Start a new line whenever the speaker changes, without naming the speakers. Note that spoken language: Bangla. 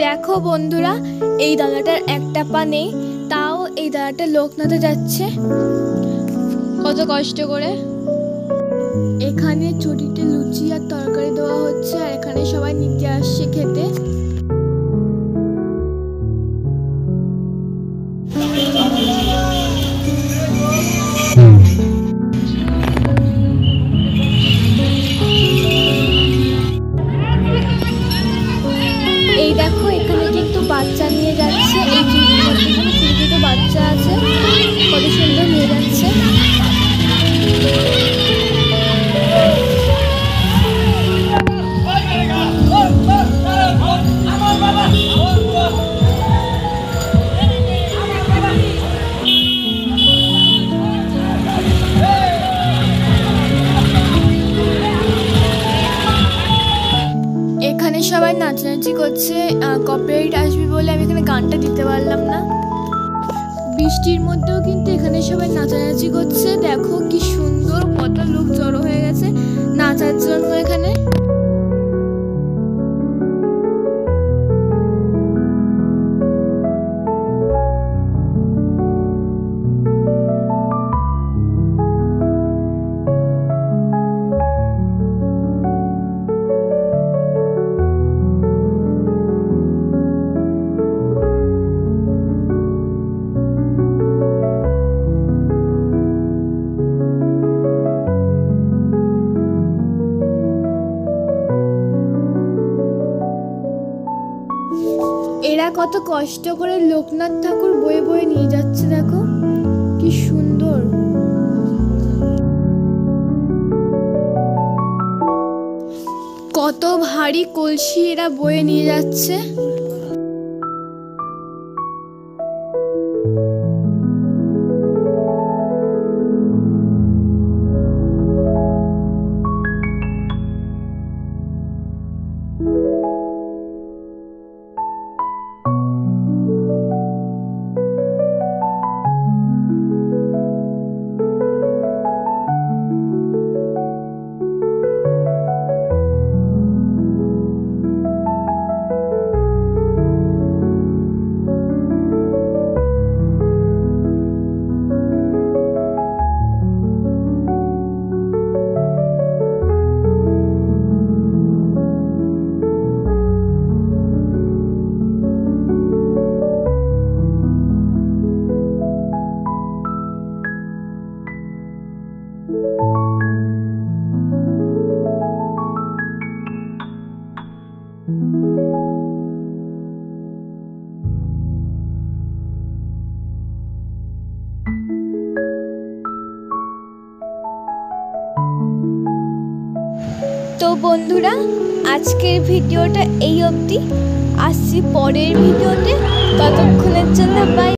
দেখো বন্ধুরা, এই দাদাটার একটা পা নেই, তাও এই দাদাটা লোকনাথে যাচ্ছে কত কষ্ট করে। এখানে চুটিতে লুচি আর তরকারি দেওয়া হচ্ছে, আর এখানে সবাই নিতে আসছে খেতে। এই দেখো, এখানে কিন্তু বাচ্চা নিয়ে যাচ্ছে, এই ঝুড়ির মধ্যে কিন্তু ছোট ছোট বাচ্চা আছে, কত সুন্দর নিয়ে যাচ্ছে। এখানে সবাই নাচানাচি করছে, কপিরাইট আসবে বলে আমি এখানে গানটা দিতে পারলাম না। বৃষ্টির মধ্যেও কিন্তু এখানে সবাই নাচানাচি করছে। দেখো কি সুন্দর, কত লোক জড়ো হয়ে গেছে নাচার জন্য এখানে। এরা কত কষ্ট করে লোকনাথ ঠাকুর বয়ে বয়ে নিয়ে যাচ্ছে, দেখো কি সুন্দর। কত ভারী কলসি এরা বয়ে নিয়ে যাচ্ছে। তো বন্ধুরা, আজকের ভিডিওটা এই অবধি। আসছি পরের ভিডিওতে, ততক্ষণের জন্য বাই।